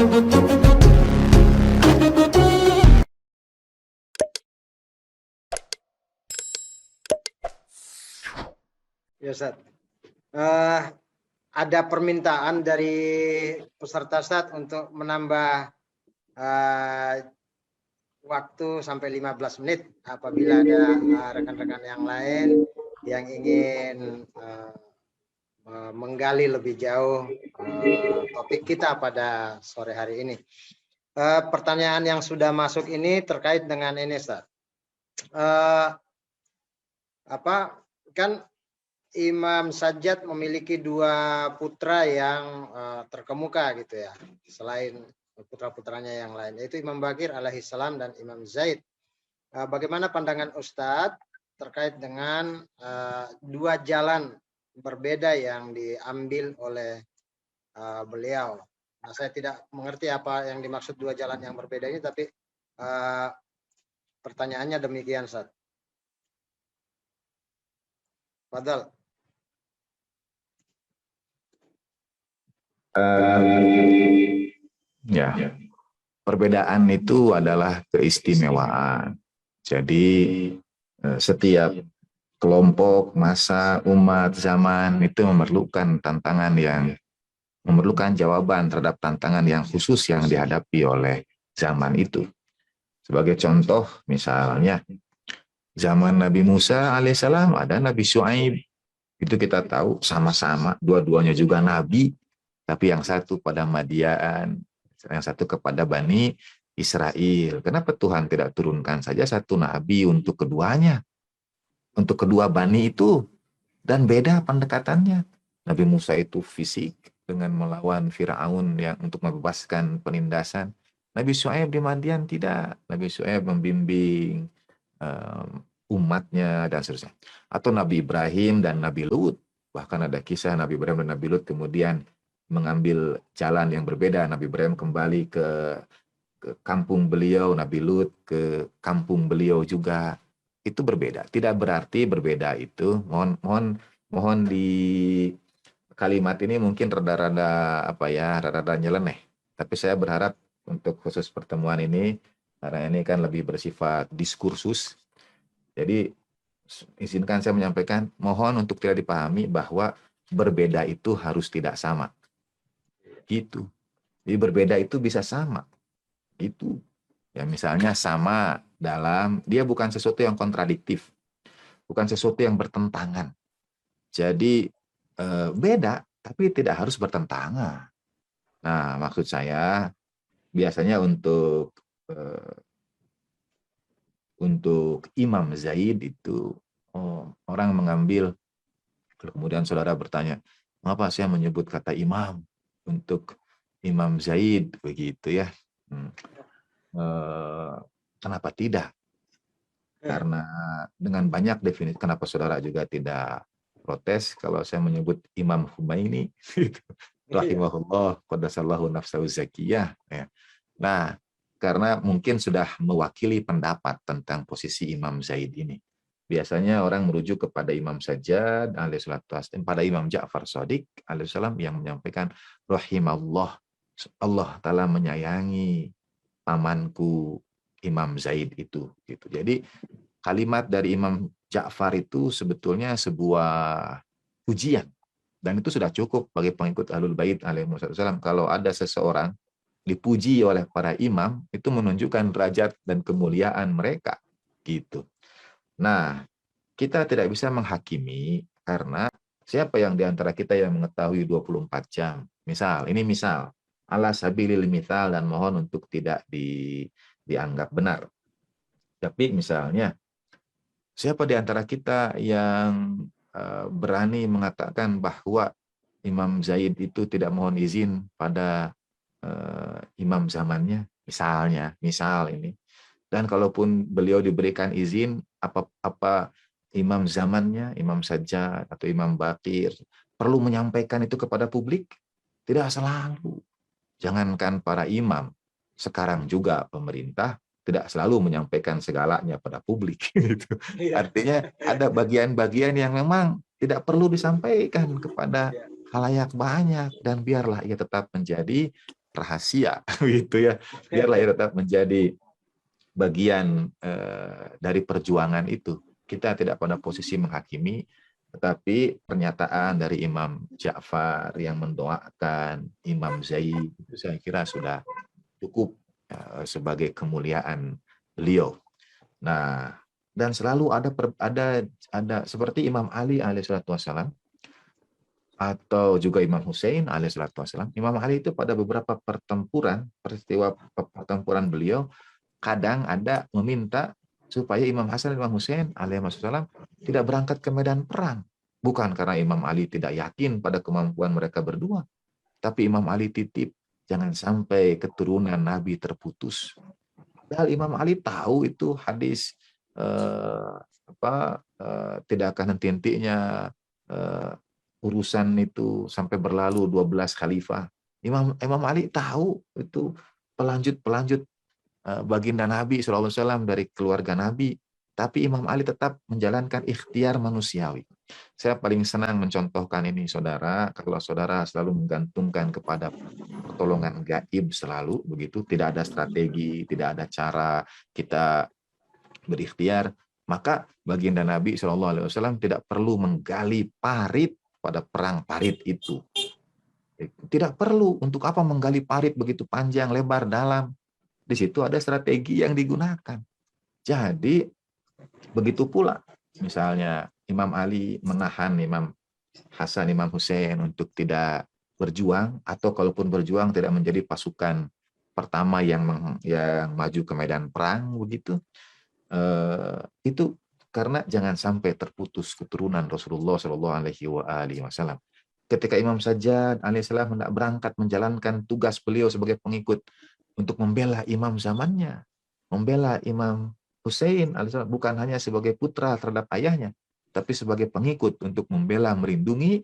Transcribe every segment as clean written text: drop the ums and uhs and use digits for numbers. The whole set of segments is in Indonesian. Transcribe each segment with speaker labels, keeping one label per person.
Speaker 1: Ya, Ustaz. Ada permintaan dari peserta Ustaz untuk menambah waktu sampai 15 menit apabila ada rekan-rekan yang lain yang ingin menggali lebih jauh topik kita pada sore hari ini. Pertanyaan yang sudah masuk ini terkait dengan ini, Ustaz. Kan Imam Sajjad memiliki dua putra yang terkemuka gitu ya, selain putra-putranya yang lain, yaitu Imam Baqir alaihissalam dan Imam Zaid. Bagaimana pandangan Ustadz terkait dengan dua jalan berbeda yang diambil oleh beliau? Nah, saya tidak mengerti apa yang dimaksud dua jalan yang berbeda ini, tapi pertanyaannya demikian, Ustadz. Fadal.
Speaker 2: Ya, perbedaan itu adalah keistimewaan. Jadi setiap kelompok, masa, umat, zaman itu memerlukan tantangan yang memerlukan jawaban terhadap tantangan yang khusus yang dihadapi oleh zaman itu. Sebagai contoh, misalnya zaman Nabi Musa alaihissalam ada Nabi Syuaib. Itu kita tahu sama-sama, dua-duanya juga Nabi. Tapi yang satu pada Madian, yang satu kepada Bani Israel. Kenapa Tuhan tidak turunkan saja satu nabi untuk keduanya? Untuk kedua Bani itu. Dan beda pendekatannya. Nabi Musa itu fisik dengan melawan Firaun yang untuk membebaskan penindasan. Nabi Syuaib di Madian tidak. Nabi Syuaib membimbing umatnya dan seterusnya. Atau Nabi Ibrahim dan Nabi Lut. Bahkan ada kisah Nabi Ibrahim dan Nabi Lut kemudian mengambil jalan yang berbeda. Nabi Ibrahim kembali ke kampung beliau, Nabi Lut ke kampung beliau juga. Itu berbeda. Tidak berarti berbeda itu. Mohon di kalimat ini mungkin rada-rada rada-rada nyeleneh. Tapi saya berharap untuk khusus pertemuan ini, karena ini kan lebih bersifat diskursus. Jadi izinkan saya menyampaikan, mohon untuk tidak dipahami bahwa berbeda itu harus tidak sama. Gitu. Jadi berbeda itu bisa sama. Itu. Ya misalnya sama dalam, dia bukan sesuatu yang kontradiktif. Bukan sesuatu yang bertentangan. Jadi beda, tapi tidak harus bertentangan. Nah, maksud saya biasanya untuk Imam Zaid itu orang mengambil, kemudian saudara bertanya, mengapa saya menyebut kata imam untuk Imam Zaid begitu ya? Kenapa tidak? Karena dengan banyak definisi, kenapa saudara juga tidak protes kalau saya menyebut Imam Humaini rahimahullah qaddasallahu nafsahu zakiyah ya. Nah, karena mungkin sudah mewakili pendapat tentang posisi Imam Zaid ini. Biasanya orang merujuk kepada Imam Sajjad alaihissalatu wassalam, pada Imam Ja'far Shadiq alaihissalam yang menyampaikan rahimallah, Allah Ta'ala menyayangi pamanku Imam Zaid itu gitu. Jadi kalimat dari Imam Ja'far itu sebetulnya sebuah pujian, dan itu sudah cukup bagi pengikut Ahlul Bait alaihissalam. Kalau ada seseorang dipuji oleh para imam, itu menunjukkan derajat dan kemuliaan mereka gitu. Nah, kita tidak bisa menghakimi karena siapa yang diantara kita yang mengetahui 24 jam. Ini misal ala sabilil mithal, dan mohon untuk tidak dianggap benar. Tapi misalnya siapa di antara kita yang berani mengatakan bahwa Imam Zaid itu tidak mohon izin pada imam zamannya, misal ini. Dan kalaupun beliau diberikan izin, apa imam zamannya, Imam Sajjad atau Imam Baqir perlu menyampaikan itu kepada publik? Tidak selalu. Jangankan para imam, sekarang juga pemerintah tidak selalu menyampaikan segalanya pada publik. Gitu. Artinya ada bagian-bagian yang memang tidak perlu disampaikan kepada khalayak banyak, dan biarlah ia tetap menjadi rahasia gitu ya. Biarlah ya tetap menjadi bagian dari perjuangan itu. Kita tidak pada posisi menghakimi, tetapi pernyataan dari Imam Ja'far yang mendoakan Imam Zaid itu saya kira sudah cukup sebagai kemuliaan beliau. Nah, dan selalu ada seperti Imam Ali alaihissalatu wassalam atau juga Imam Hussein alaihissalatu wassalam. Imam Ali itu pada beberapa peristiwa pertempuran beliau kadang ada meminta supaya Imam Hasan dan Imam Hussein alaihissalam tidak berangkat ke medan perang. Bukan karena Imam Ali tidak yakin pada kemampuan mereka berdua, tapi Imam Ali titip jangan sampai keturunan Nabi terputus. Padahal Imam Ali tahu itu hadis tidak akan henti-hentinya urusan itu sampai berlalu 12 khalifah. Imam Ali tahu itu pelanjut baginda Nabi SAW dari keluarga Nabi, tapi Imam Ali tetap menjalankan ikhtiar manusiawi. Saya paling senang mencontohkan ini, saudara, kalau saudara selalu menggantungkan kepada pertolongan gaib selalu, begitu, tidak ada strategi, tidak ada cara kita berikhtiar, maka baginda Nabi SAW tidak perlu menggali parit pada perang parit itu. Tidak perlu, untuk apa menggali parit begitu panjang, lebar, dalam. Di situ ada strategi yang digunakan. Jadi begitu pula misalnya Imam Ali menahan Imam Hasan, Imam Hussein untuk tidak berjuang, atau kalaupun berjuang tidak menjadi pasukan pertama yang maju ke medan perang begitu. Itu karena jangan sampai terputus keturunan Rasulullah Shallallahu Alaihi Wasallam. Ketika Imam Sajjad alaihissalam hendak berangkat menjalankan tugas beliau sebagai pengikut untuk membela imam zamannya, membela Imam Hussein alaihissalam, bukan hanya sebagai putra terhadap ayahnya, tapi sebagai pengikut untuk membela, melindungi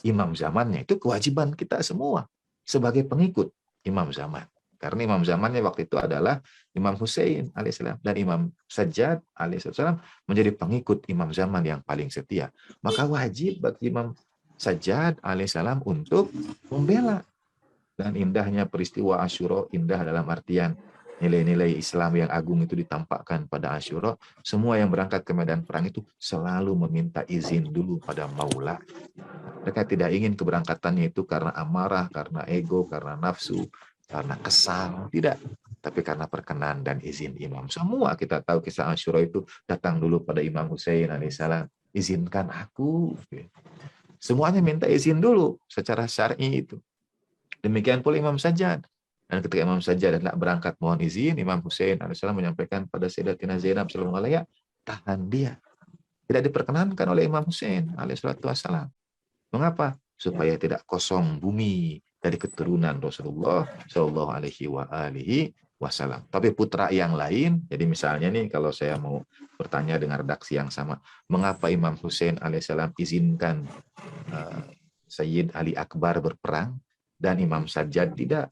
Speaker 2: imam zamannya. Itu kewajiban kita semua sebagai pengikut imam zaman. Karena imam zamannya waktu itu adalah Imam Hussein alaihissalam, dan Imam Sajjad alaihissalam menjadi pengikut imam zaman yang paling setia. Maka wajib bagi Imam Sajjad alaihissalam untuk membela. Dan indahnya peristiwa Asyura, indah dalam artian nilai-nilai Islam yang agung itu ditampakkan pada Asyura. Semua yang berangkat ke medan perang itu selalu meminta izin dulu pada Maula. Mereka tidak ingin keberangkatannya itu karena amarah, karena ego, karena nafsu, karena kesal. Tidak. Tapi karena perkenan dan izin imam. Semua kita tahu kisah Asyura itu datang dulu pada Imam Hussein alaihissalam. Izinkan aku. Semuanya minta izin dulu secara syar'i itu. Demikian pula Imam Sajjad. Dan ketika Imam Sajjad hendak berangkat mohon izin, Imam Hussein alaihissalam menyampaikan pada Sayyidatina Zainab sallallahu alaihi wasallam, tahan dia. Tidak diperkenankan oleh Imam Hussein alaihissalam. Mengapa? Supaya tidak kosong bumi dari keturunan Rasulullah sallallahu alaihi wasallam. Tapi putra yang lain, jadi misalnya nih kalau saya mau bertanya dengan redaksi yang sama, mengapa Imam Hussein alaihissalam izinkan Sayyid Ali Akbar berperang dan Imam Sajjad tidak?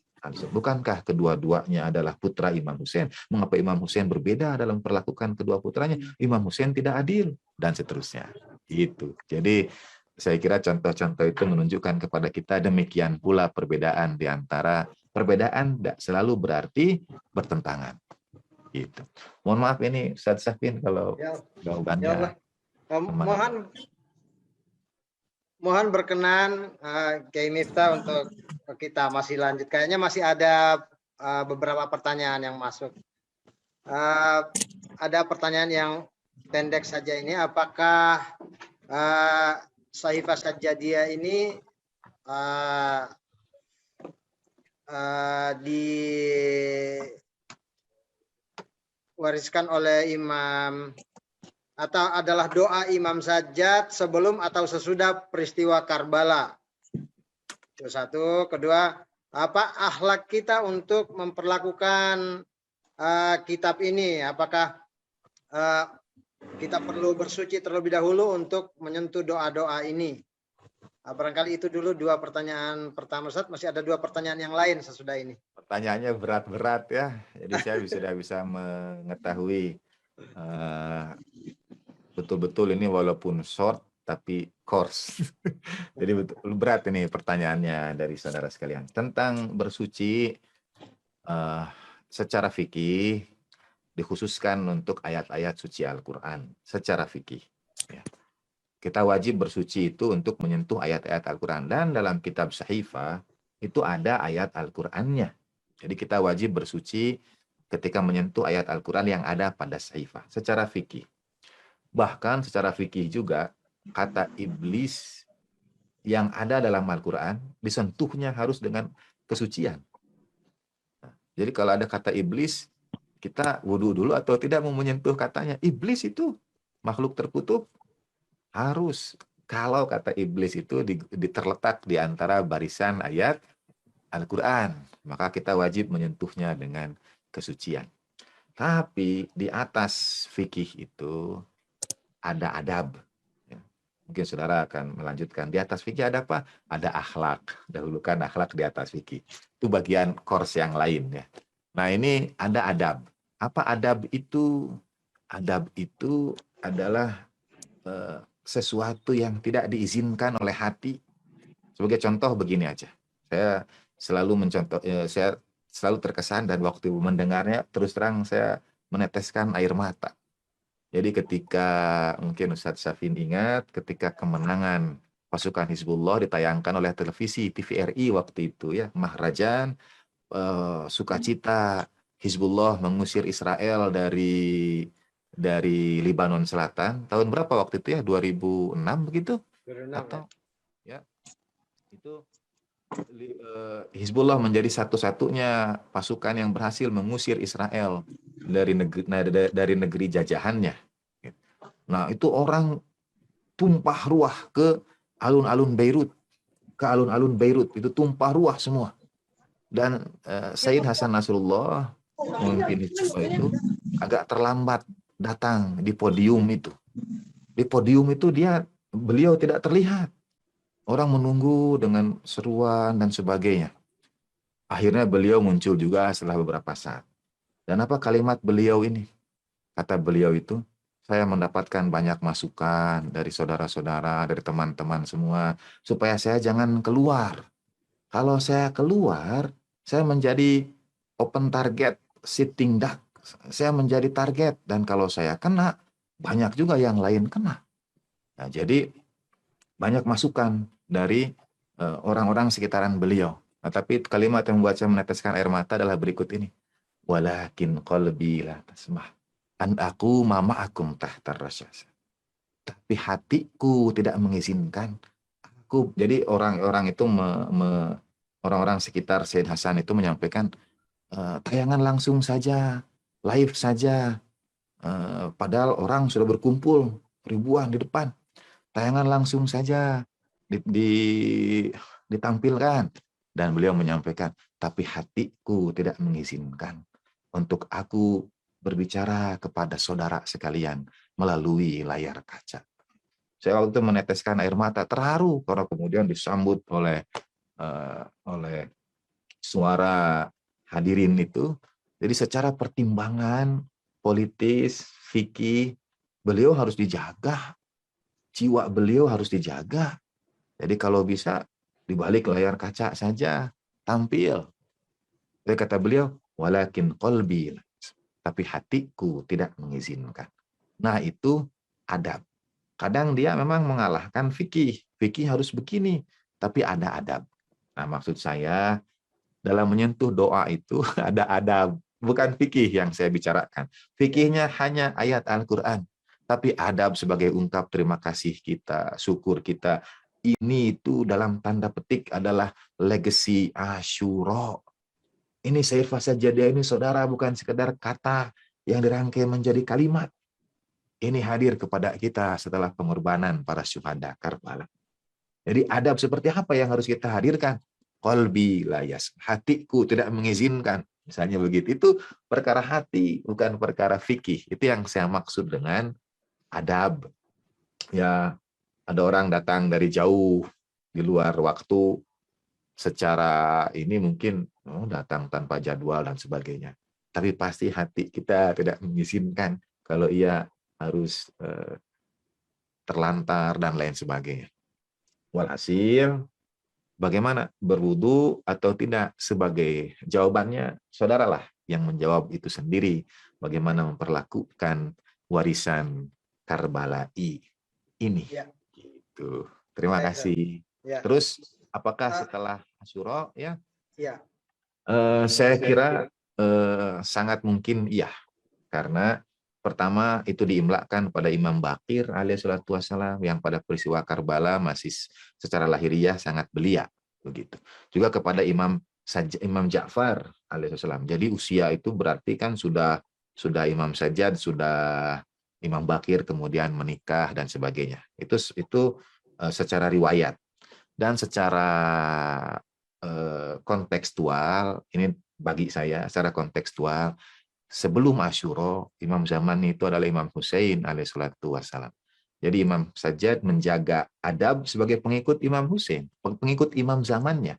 Speaker 2: Bukankah kedua-duanya adalah putra Imam Hussein? Mengapa Imam Hussein berbeda dalam perlakukan kedua putranya? Imam Hussein tidak adil, dan seterusnya. Itu. Jadi saya kira contoh-contoh itu menunjukkan kepada kita demikian pula perbedaan di antara perbedaan tidak selalu berarti bertentangan. Gitu. Mohon maaf ini Ustaz Safin kalau jawabannya.
Speaker 1: Mohon berkenan Kiai Miftah untuk kita masih lanjut. Kayaknya masih ada beberapa pertanyaan yang masuk. Ada pertanyaan yang pendek saja ini. Apakah Sahifah Sajjadiyah ini diwariskan oleh Imam atau adalah doa Imam Sajjad sebelum atau sesudah peristiwa Karbala? Itu satu. Kedua, apa akhlak kita untuk memperlakukan kitab ini? Apakah kita perlu bersuci terlebih dahulu untuk menyentuh doa-doa ini? Barangkali itu dulu dua pertanyaan pertama, Ustaz. Masih ada dua pertanyaan yang lain sesudah ini.
Speaker 2: Pertanyaannya berat-berat ya. Jadi saya sudah bisa mengetahui betul-betul ini walaupun short, tapi course. Jadi betul berat ini pertanyaannya dari saudara sekalian. Tentang bersuci secara fikih dikhususkan untuk ayat-ayat suci Al-Quran secara fikih. Ya. Kita wajib bersuci itu untuk menyentuh ayat-ayat Al-Quran. Dan dalam kitab Sahifah itu ada ayat Al-Qurannya. Jadi kita wajib bersuci ketika menyentuh ayat Al-Quran yang ada pada Sahifah secara fikih. Bahkan secara fikih juga kata iblis yang ada dalam Al-Quran disentuhnya harus dengan kesucian. Jadi kalau ada kata iblis, kita wudhu dulu atau tidak mau menyentuh katanya. Iblis itu makhluk terkutuk, harus. Kalau kata iblis itu terletak di antara barisan ayat Al-Quran, maka kita wajib menyentuhnya dengan kesucian. Tapi di atas fikih itu ada adab. Ya. Mungkin saudara akan melanjutkan. Di atas fikih ada apa? Ada akhlak. Dahulukan akhlak di atas fikih. Itu bagian course yang lain. Ya. Nah ini ada adab. Apa adab itu? Adab itu adalah sesuatu yang tidak diizinkan oleh hati. Sebagai contoh begini aja. Saya saya selalu terkesan dan waktu mendengarnya terus terang saya meneteskan air mata. Jadi ketika mungkin Ustadz Syafin ingat ketika kemenangan pasukan Hizbullah ditayangkan oleh televisi TVRI waktu itu ya, Mahrajan sukacita Hizbullah mengusir Israel dari Lebanon Selatan tahun berapa waktu itu ya, 2006 begitu
Speaker 1: 2006
Speaker 2: atau ya itu Hizbullah menjadi satu-satunya pasukan yang berhasil mengusir Israel dari negeri jajahannya. Nah, itu orang tumpah ruah ke alun-alun Beirut, itu tumpah ruah semua. Dan Sayyid Hasan Nasrullah memimpin Hizbullah itu agak terlambat datang di podium itu. Di podium itu beliau tidak terlihat. Orang menunggu dengan seruan dan sebagainya. Akhirnya beliau muncul juga setelah beberapa saat. Dan apa kalimat beliau ini? Kata beliau itu, saya mendapatkan banyak masukan dari saudara-saudara, dari teman-teman semua, supaya saya jangan keluar. Kalau saya keluar, saya menjadi open target, sitting duck. Saya menjadi target, dan kalau saya kena, banyak juga yang lain kena. Nah, jadi banyak masukan dari orang-orang sekitaran beliau. Nah, tapi kalimat yang membuat saya meneteskan air mata adalah berikut ini. Walakin qalbi la tasmah. An aku mama'akum tahtar rasyasa. Tapi hatiku tidak mengizinkan. Jadi orang-orang itu orang-orang sekitar Said Hasan itu menyampaikan tayangan langsung saja, live saja. Padahal orang sudah berkumpul ribuan di depan. Tayangan langsung saja ditampilkan. Dan beliau menyampaikan, tapi hatiku tidak mengizinkan untuk aku berbicara kepada saudara sekalian melalui layar kaca. Saya waktu itu meneteskan air mata, terharu karena kemudian disambut oleh suara hadirin itu. Jadi secara pertimbangan politis, fikih, beliau harus dijaga. Jiwa beliau harus dijaga. Jadi kalau bisa di balik layar kaca saja tampil. Jadi kata beliau, walakin qalbi, tapi hatiku tidak mengizinkan. Nah, itu adab. Kadang dia memang mengalahkan fikih. Fikih harus begini, tapi ada adab. Nah, maksud saya dalam menyentuh doa itu ada adab, bukan fikih yang saya bicarakan. Fikihnya hanya ayat Al-Quran, tapi adab sebagai ungkap terima kasih kita, syukur kita. Ini itu dalam tanda petik adalah legacy Asyura. Ini Sayyid Sajadah ini saudara bukan sekedar kata yang dirangkai menjadi kalimat. Ini hadir kepada kita setelah pengorbanan para syuhada Karbala. Jadi adab seperti apa yang harus kita hadirkan? Qalbi layas, hatiku tidak mengizinkan. Misalnya begitu. Itu perkara hati, bukan perkara fikih. Itu yang saya maksud dengan adab. Ya, ada orang datang dari jauh di luar waktu, secara ini mungkin datang tanpa jadwal dan sebagainya. Tapi pasti hati kita tidak mengizinkan kalau ia harus terlantar, dan lain sebagainya. Walhasil, bagaimana berwudu atau tidak? Sebagai jawabannya, saudaralah yang menjawab itu sendiri. Bagaimana memperlakukan warisan Karbala'i ini.
Speaker 1: Ya.
Speaker 2: Gitu. Terima
Speaker 1: Baik, Ustaz.
Speaker 2: kasih.
Speaker 1: Ya.
Speaker 2: Terus, apakah setelah Asyura? Ya,
Speaker 1: Ya.
Speaker 2: saya kira sangat mungkin iya. Karena pertama itu diimlakkan pada Imam Baqir alaihi salatu wassalam, yang pada peristiwa Karbala masih secara lahiriah sangat belia, begitu. Juga kepada Imam Ja'far alaihi salam. Jadi usia itu berarti kan sudah Imam Sajjad, sudah Imam Baqir kemudian menikah dan sebagainya. Itu secara riwayat. Dan secara kontekstual, ini bagi saya secara kontekstual, sebelum Asyura, Imam zaman itu adalah Imam Husain alaihissalatu wassalam. Jadi Imam Sajjad menjaga adab sebagai pengikut Imam Husain, pengikut imam zamannya.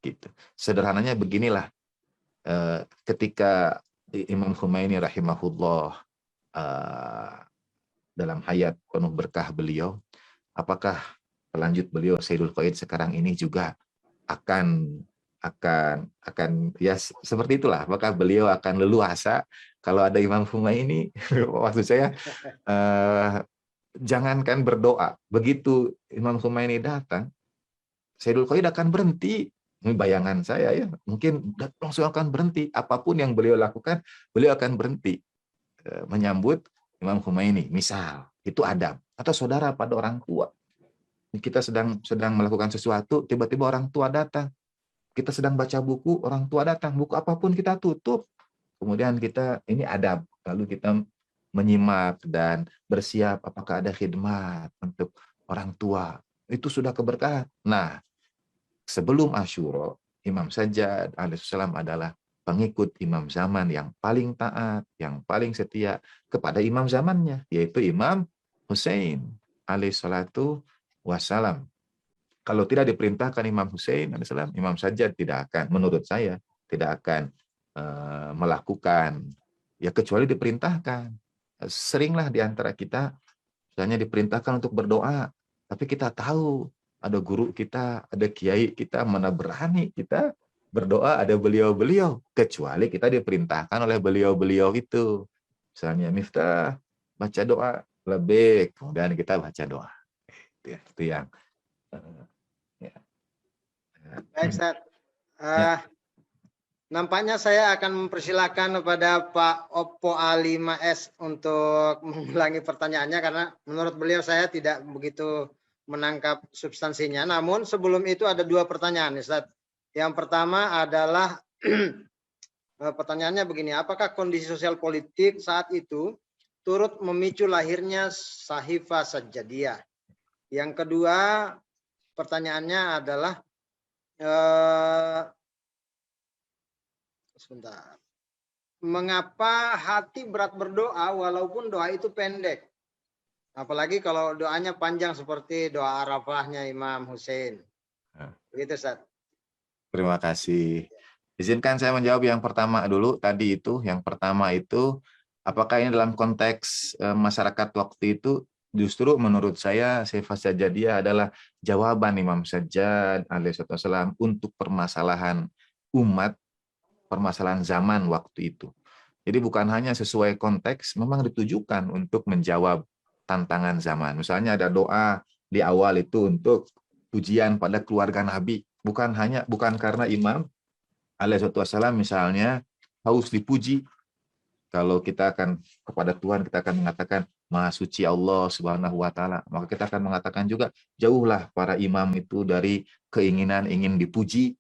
Speaker 2: Gitu. Sederhananya beginilah, ketika Imam Khomeini rahimahullah dalam hayat penuh berkah beliau, apakah pelanjut beliau Sayyidul Qaid sekarang ini juga akan ya seperti itulah, apakah beliau akan leluasa kalau ada Imam Khomeini? Maksud saya jangankan berdoa, begitu Imam Khomeini datang, Sayyidul Qaid akan berhenti. Ini bayangan saya ya, mungkin langsung akan berhenti, apapun yang beliau lakukan beliau akan berhenti menyambut Imam Khomeini, misal itu adab. Atau saudara pada orang tua, kita sedang melakukan sesuatu, tiba-tiba orang tua datang, kita sedang baca buku, orang tua datang, buku apapun kita tutup, kemudian kita, ini adab, lalu kita menyimak dan bersiap apakah ada khidmat untuk orang tua, itu sudah keberkahan. Nah, sebelum Asyura, Imam Sajjad alaihissalam adalah pengikut imam zaman yang paling taat, yang paling setia kepada imam zamannya, yaitu Imam Husain alaihissalatu wassalam. Kalau tidak diperintahkan Imam Husain alaihissalam, Imam Sajjad tidak akan, menurut saya, tidak akan melakukan, ya kecuali diperintahkan. Seringlah di antara kita, misalnya diperintahkan untuk berdoa, tapi kita tahu ada guru kita, ada kiai kita, mana berani kita berdoa ada beliau-beliau, kecuali kita diperintahkan oleh beliau-beliau itu. Misalnya Miftah baca doa lebih, kemudian kita baca doa. Itu yang ya.
Speaker 1: Baik, Ustaz.
Speaker 2: Ya.
Speaker 1: Nampaknya saya akan mempersilahkan kepada Pak Oppo A5S untuk mengulangi pertanyaannya, karena menurut beliau saya tidak begitu menangkap substansinya. Namun sebelum itu ada dua pertanyaan, Ustaz. Yang pertama adalah pertanyaannya begini, apakah kondisi sosial politik saat itu turut memicu lahirnya Sahifah Sajjadiyah? Yang kedua pertanyaannya adalah sebentar, mengapa hati berat berdoa walaupun doa itu pendek? Apalagi kalau doanya panjang seperti doa Arafahnya Imam Husain. Begitu, Ustaz.
Speaker 2: Terima kasih. Izinkan saya menjawab yang pertama dulu. Tadi itu, yang pertama itu, apakah ini dalam konteks masyarakat waktu itu? Justru menurut saya Sahifah Sajjadiyah adalah jawaban Imam Sajjad alaihissalam untuk permasalahan umat, permasalahan zaman waktu itu. Jadi bukan hanya sesuai konteks, memang ditujukan untuk menjawab tantangan zaman. Misalnya ada doa di awal itu untuk pujian pada keluarga Nabi. Bukan karena Imam alaihissalam misalnya harus dipuji. Kalau kita akan kepada Tuhan, kita akan mengatakan Maha Suci Allah Subhanahu wa Ta'ala. Maka kita akan mengatakan juga jauhlah para imam itu dari keinginan ingin dipuji.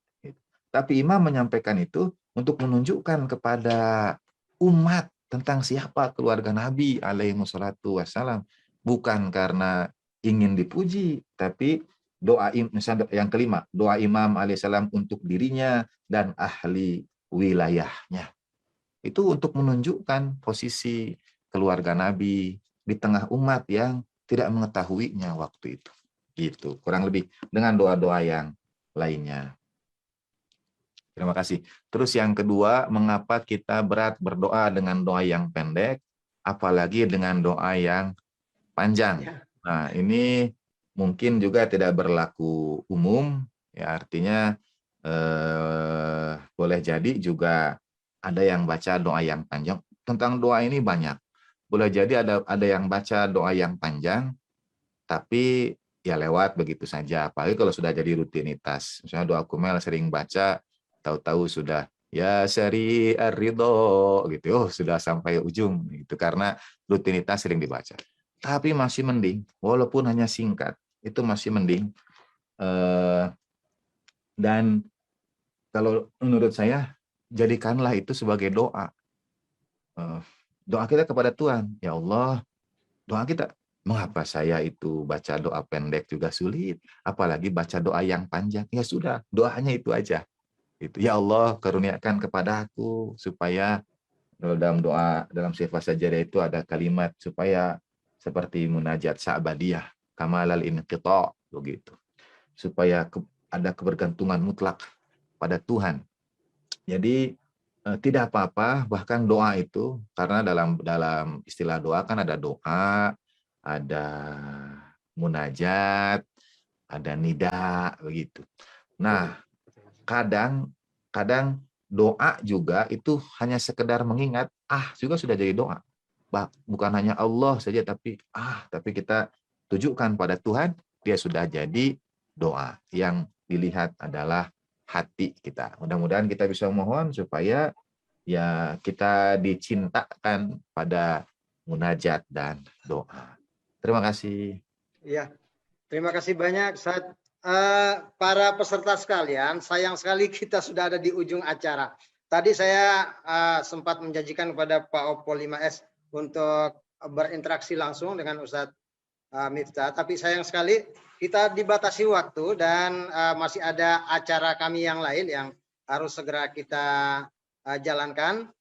Speaker 2: Tapi imam menyampaikan itu untuk menunjukkan kepada umat tentang siapa keluarga Nabi alaihi wassalatu wassalam. Bukan karena ingin dipuji, tapi doa, misalnya yang kelima, doa Imam alaihissalam untuk dirinya dan ahli wilayahnya. Itu untuk menunjukkan posisi keluarga Nabi di tengah umat yang tidak mengetahuinya waktu itu. Gitu, kurang lebih dengan doa-doa yang lainnya. Terima kasih. Terus yang kedua, mengapa kita berat berdoa dengan doa yang pendek, apalagi dengan doa yang panjang? Nah, ini mungkin juga tidak berlaku umum, ya artinya boleh jadi juga ada yang baca doa yang panjang. Tentang doa ini banyak. Boleh jadi ada yang baca doa yang panjang, tapi ya lewat begitu saja. Apalagi kalau sudah jadi rutinitas. Misalnya doa Kumel sering baca, tahu-tahu sudah ya syari ar-ridho gitu. Oh, sudah sampai ujung gitu karena rutinitas sering dibaca. Tapi masih mending, walaupun hanya singkat, itu masih mending. Eh, dan kalau menurut saya, jadikanlah itu sebagai doa. Eh, doa kita kepada Tuhan. Ya Allah, doa kita. Mengapa saya itu baca doa pendek juga sulit? Apalagi baca doa yang panjang. Ya sudah, doanya itu aja. Itu ya Allah, karuniakan kepada aku supaya dalam doa dalam sifat sajadah itu ada kalimat supaya seperti munajat sa'badiyah kamalal inqita begitu. Supaya ada kebergantungan mutlak pada Tuhan. Jadi tidak apa-apa bahkan doa itu karena dalam dalam istilah doa kan ada doa, ada munajat, ada nida begitu. Nah, kadang kadang doa juga itu hanya sekedar mengingat juga sudah jadi doa. Bukan hanya Allah saja tapi kita tujukan pada Tuhan, dia sudah jadi doa. Yang dilihat adalah hati kita. Mudah-mudahan kita bisa mohon supaya ya kita dicintakan pada munajat dan doa. Terima kasih.
Speaker 1: Ya, terima kasih banyak. Para peserta sekalian, sayang sekali kita sudah ada di ujung acara. Tadi saya sempat menjanjikan kepada Pak Oppo 5S untuk berinteraksi langsung dengan Ustadz Miftah, tapi sayang sekali kita dibatasi waktu dan masih ada acara kami yang lain yang harus segera kita jalankan.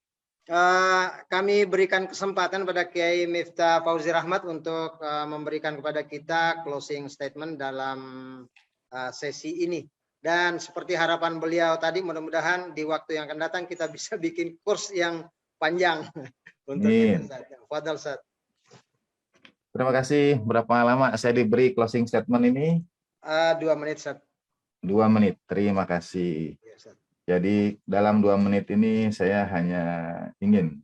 Speaker 1: Kami berikan kesempatan pada Kiai Miftah Fauzi Rahmat untuk memberikan kepada kita closing statement dalam sesi ini. Dan seperti harapan beliau tadi, mudah-mudahan di waktu yang akan datang kita bisa bikin kurs yang panjang untuk itu. Fadal Ustaz.
Speaker 2: Terima kasih. Berapa lama saya diberi closing statement ini?
Speaker 1: 2 menit, Ustaz.
Speaker 2: 2 menit. Terima kasih.
Speaker 1: Ya, Ustaz.
Speaker 2: Jadi dalam 2 menit ini saya hanya ingin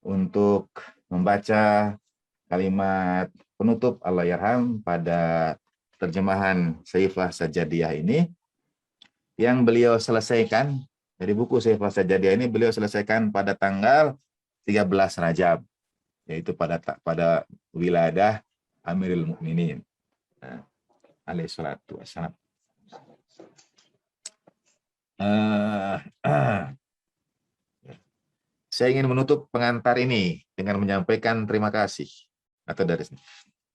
Speaker 2: untuk membaca kalimat penutup Allahyarham pada terjemahan Saifah Sajadiyah ini yang beliau selesaikan dari buku Saifah Sajadiyah ini beliau selesaikan pada tanggal 13 Rajab, yaitu pada wiladah Amirul Mukminin alaihi salatu wassalam. Saya ingin menutup pengantar ini dengan menyampaikan terima kasih. Atau dari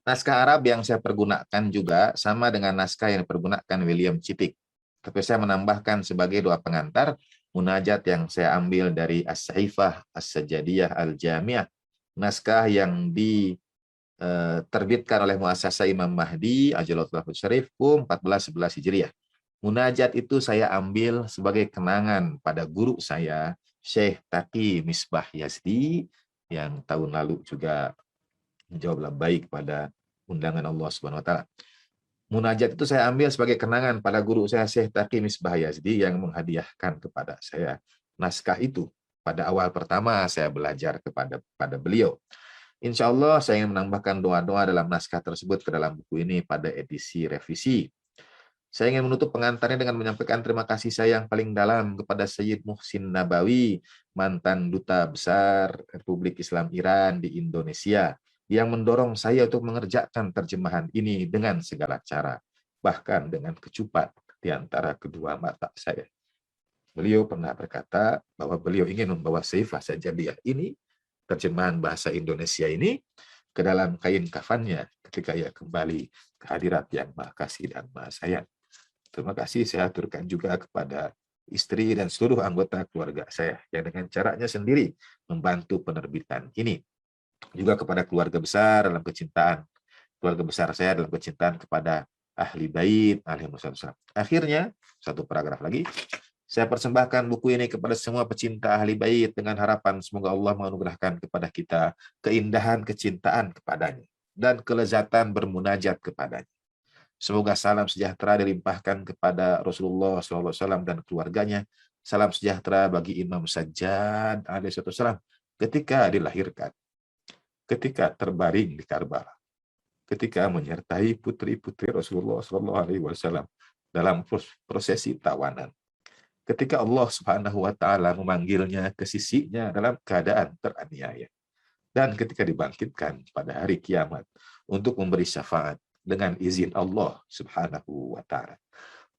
Speaker 2: naskah Arab yang saya pergunakan juga sama dengan naskah yang dipergunakan William Chittick. Tapi saya menambahkan sebagai doa pengantar munajat yang saya ambil dari As-Saifah As-Sajadiyah Al-Jamiah, naskah yang diterbitkan oleh Muassasah Imam Mahdi Ajalallahu Syarif 1411 Hijriah. Munajat itu saya ambil sebagai kenangan pada guru saya, Syekh Taqi Misbah Yazdi, yang tahun lalu juga menjawab baik pada undangan Allah Subhanahu wa taala. Munajat itu saya ambil sebagai kenangan pada guru saya, Syekh Taqi Misbah Yazdi, yang menghadiahkan kepada saya naskah itu pada awal pertama saya belajar pada beliau. Insya Allah saya ingin menambahkan doa-doa dalam naskah tersebut ke dalam buku ini pada edisi revisi. Saya ingin menutup pengantarnya dengan menyampaikan terima kasih saya yang paling dalam kepada Sayyid Muhsin Nabawi, mantan Duta Besar Republik Islam Iran di Indonesia, yang mendorong saya untuk mengerjakan terjemahan ini dengan segala cara, bahkan dengan kecupat di antara kedua mata saya. Beliau pernah berkata bahwa beliau ingin membawa Saifah Sajadiyah ini, terjemahan bahasa Indonesia ini, ke dalam kain kafannya ketika ia kembali ke hadirat yang Maha Kasih dan Maha Sayang. Terima kasih saya aturkan juga kepada istri dan seluruh anggota keluarga saya yang dengan caranya sendiri membantu penerbitan ini. Juga kepada keluarga besar dalam kecintaan. Keluarga besar saya dalam kecintaan kepada ahli bait, ahli Muhammad. Akhirnya, satu paragraf lagi, Saya persembahkan buku ini kepada semua pecinta ahli bait dengan harapan semoga Allah menganugerahkan kepada kita keindahan kecintaan kepadanya dan kelezatan bermunajat kepadanya. Semoga salam sejahtera dilimpahkan kepada Rasulullah SAW dan keluarganya. Salam sejahtera bagi Imam Sajjad alaihissalam ketika dilahirkan, ketika terbaring di Karbala, ketika menyertai putri-putri Rasulullah SAW dalam prosesi tawanan, ketika Allah Subhanahu wa taala memanggilnya ke sisinya dalam keadaan teraniaya, dan ketika dibangkitkan pada hari kiamat untuk memberi syafaat dengan izin Allah Subhanahu wa taala.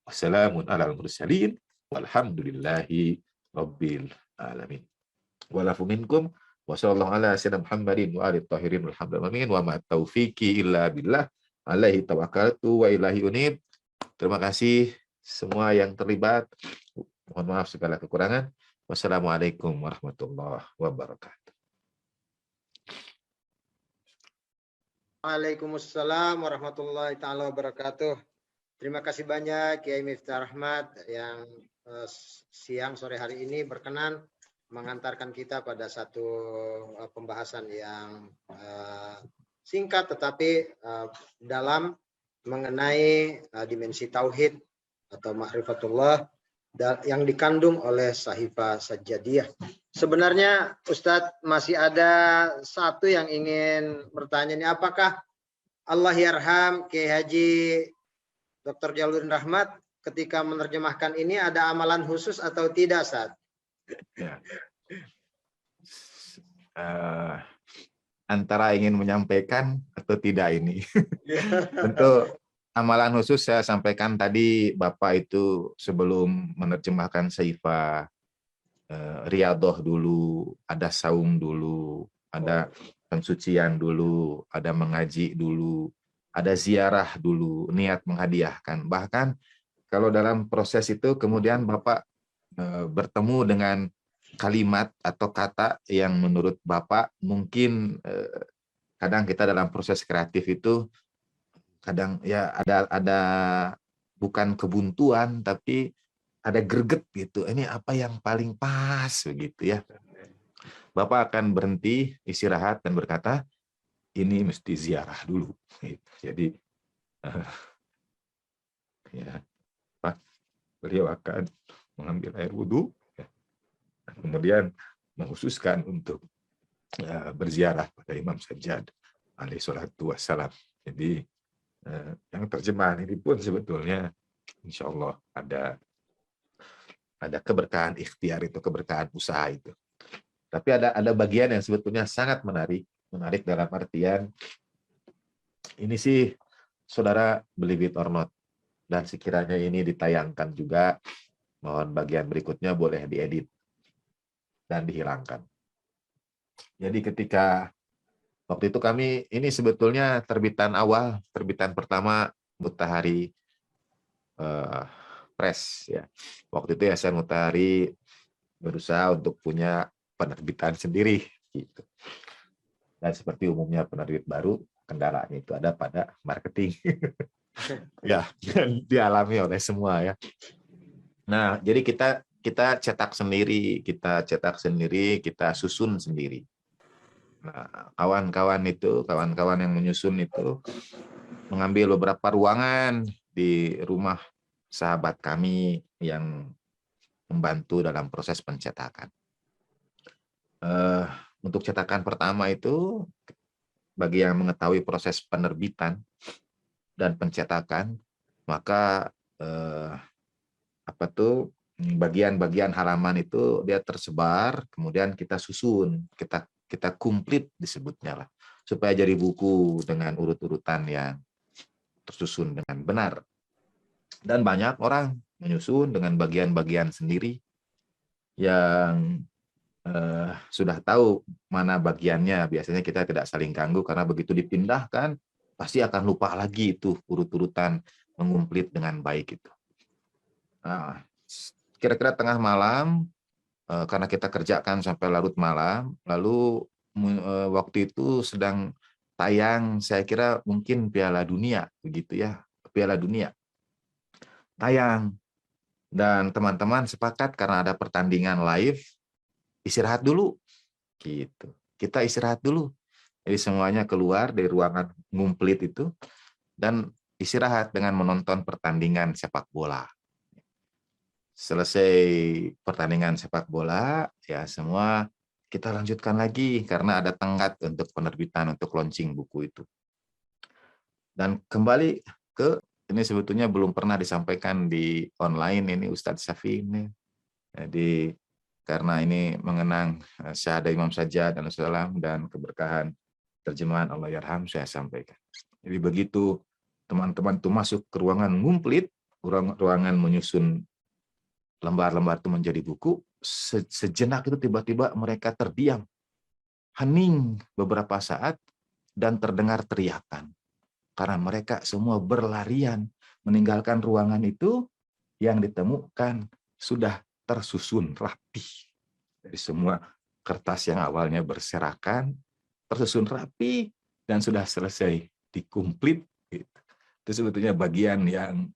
Speaker 2: Wassalamun alal mursalin walhamdulillahi rabbil alamin. Walafu minkum wa sallallahu ala sayyidina Muhammadin wa alihi tahirin walhamdulillahi wa ma taufiqi illa billah alaihi tawakkaltu wa ilahi unib. Terima kasih semua yang terlibat. Mohon maaf segala kekurangan. Wassalamualaikum warahmatullahi wabarakatuh.
Speaker 1: Waalaikumsalam warahmatullahi taala wabarakatuh. Terima kasih banyak Kiai Miftah Rahmat yang siang sore hari ini berkenan mengantarkan kita pada satu pembahasan yang singkat tetapi dalam mengenai dimensi tauhid atau ma'rifatullah yang dikandung oleh Sahifah Sajjadiyah. Sebenarnya Ustadz masih ada satu yang ingin bertanya nih, apakah Allah yarham Kiai Haji Dr. Jaludin Rahmat ketika menerjemahkan ini ada amalan khusus atau tidak, Ustadz?
Speaker 2: Ya. Antara ingin menyampaikan atau tidak ini. Tentu amalan khusus saya sampaikan tadi, Bapak itu sebelum menerjemahkan Sahifah Riyadhah dulu, ada saum dulu, ada pensucian dulu, ada mengaji dulu, ada ziarah dulu, niat menghadiahkan. Bahkan kalau dalam proses itu kemudian Bapak bertemu dengan kalimat atau kata yang menurut Bapak mungkin kadang kita dalam proses kreatif itu kadang ya ada bukan kebuntuan tapi ada greget gitu. Ini apa yang paling pas begitu ya. Bapak akan berhenti istirahat dan berkata ini mesti ziarah dulu. Gitu. Jadi ya Pak, beliau akan mengambil air wudhu, ya. Kemudian mengkhususkan untuk berziarah pada Imam Sajjad alaihi salatu wassalam. Jadi yang terjemahan ini pun sebetulnya insya Allah ada keberkahan ikhtiar itu, keberkahan usaha itu. Tapi ada bagian yang sebetulnya sangat menarik dalam artian ini sih saudara believe it or not, dan sekiranya ini ditayangkan juga, mohon bagian berikutnya boleh diedit dan dihilangkan. Jadi ketika waktu itu kami, ini sebetulnya terbitan awal, terbitan pertama Mutahari Press ya. Waktu itu Yayasan Mutahari berusaha untuk punya penerbitan sendiri gitu. Dan seperti umumnya penerbit baru, kendalanya itu ada pada marketing. Ya, dialami oleh semua ya. Nah, jadi kita cetak sendiri, kita susun sendiri. Nah, kawan-kawan yang menyusun itu mengambil beberapa ruangan di rumah sahabat kami yang membantu dalam proses pencetakan. Untuk cetakan pertama itu, bagi yang mengetahui proses penerbitan dan pencetakan, maka bagian-bagian halaman itu dia tersebar, kemudian kita susun, kita komplit disebutnya lah, supaya jadi buku dengan urut-urutan yang tersusun dengan benar. Dan banyak orang menyusun dengan bagian-bagian sendiri yang sudah tahu mana bagiannya. Biasanya kita tidak saling ganggu karena begitu dipindahkan pasti akan lupa lagi itu urut-urutan mengumplit dengan baik itu. Nah, kira-kira tengah malam, karena kita kerjakan sampai larut malam, lalu waktu itu sedang tayang, saya kira mungkin Piala Dunia begitu ya, Piala Dunia tayang. Dan teman-teman sepakat karena ada pertandingan live, istirahat dulu. Gitu. Kita istirahat dulu. Jadi semuanya keluar dari ruangan ngumplit itu dan istirahat dengan menonton pertandingan sepak bola. Selesai pertandingan sepak bola, ya semua kita lanjutkan lagi karena ada tenggat untuk penerbitan untuk launching buku itu. Dan kembali ke ini sebetulnya belum pernah disampaikan di online ini Ustadz Syafi ini. Jadi karena ini mengenang syahadah Imam Sajjad dan Salam dan keberkahan terjemahan Allah Yarham saya sampaikan. Jadi begitu teman-teman itu masuk ke ruangan ngumplit, ruangan menyusun lembar-lembar itu menjadi buku, sejenak itu tiba-tiba mereka terdiam, hening beberapa saat dan terdengar teriakan. Karena mereka semua berlarian meninggalkan ruangan itu yang ditemukan sudah tersusun rapi. Dari semua kertas yang awalnya berserakan, tersusun rapi dan sudah selesai dikumplit. Itu sebetulnya bagian yang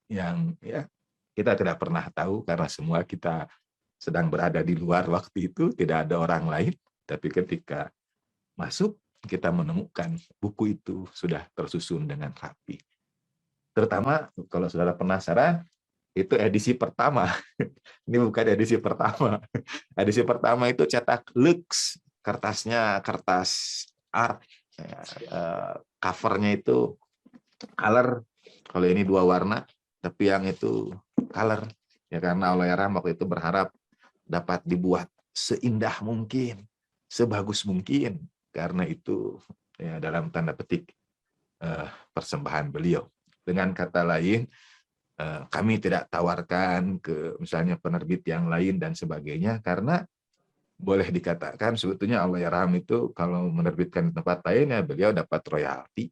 Speaker 2: ya kita tidak pernah tahu karena semua kita sedang berada di luar waktu itu, tidak ada orang lain. Tapi ketika masuk, kita menemukan buku itu sudah tersusun dengan rapi. Terutama kalau saudara penasaran, itu edisi pertama. Ini bukan edisi pertama. Edisi pertama itu cetak lux, kertasnya kertas art, covernya itu color. Kalau ini 2 warna, tapi yang itu color. Ya karena Allahyarham waktu itu berharap dapat dibuat seindah mungkin, sebagus mungkin. Karena itu ya dalam tanda petik persembahan beliau. Dengan kata lain, kami tidak tawarkan ke misalnya penerbit yang lain dan sebagainya karena boleh dikatakan sebetulnya Allahyarham itu kalau menerbitkan di tempat lain ya beliau dapat royalti.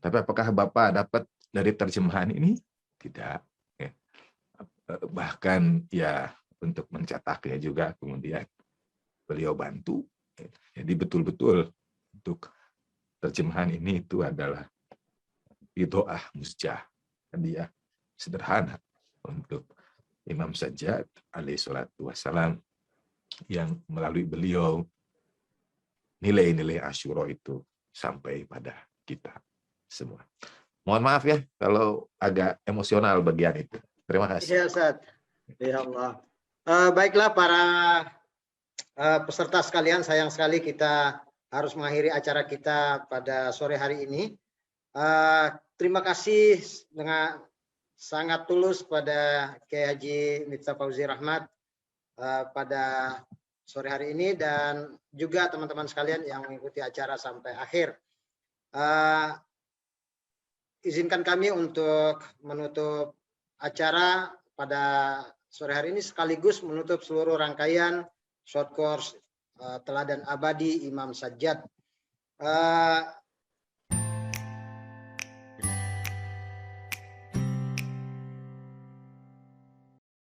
Speaker 2: Tapi apakah Bapak dapat dari terjemahan ini? Tidak. Bahkan ya untuk mencetaknya juga kemudian beliau bantu. Jadi betul-betul untuk terjemahan ini itu adalah bidoah musjah. Dia sederhana untuk Imam Sajjad alaihi salatu wassalam yang melalui beliau nilai-nilai Asyura itu sampai pada kita semua. Mohon maaf ya kalau agak emosional bagian itu. Terima kasih.
Speaker 1: Ya, Ustaz. Ya Allah. Baiklah para peserta sekalian, sayang sekali kita harus mengakhiri acara kita pada sore hari ini. Terima kasih dengan sangat tulus pada Kiai Haji Miftah Fauzi Rahmat pada sore hari ini dan juga teman-teman sekalian yang mengikuti acara sampai akhir. Izinkan kami untuk menutup acara pada sore hari ini sekaligus menutup seluruh rangkaian short course Teladan Abadi Imam Sajjad.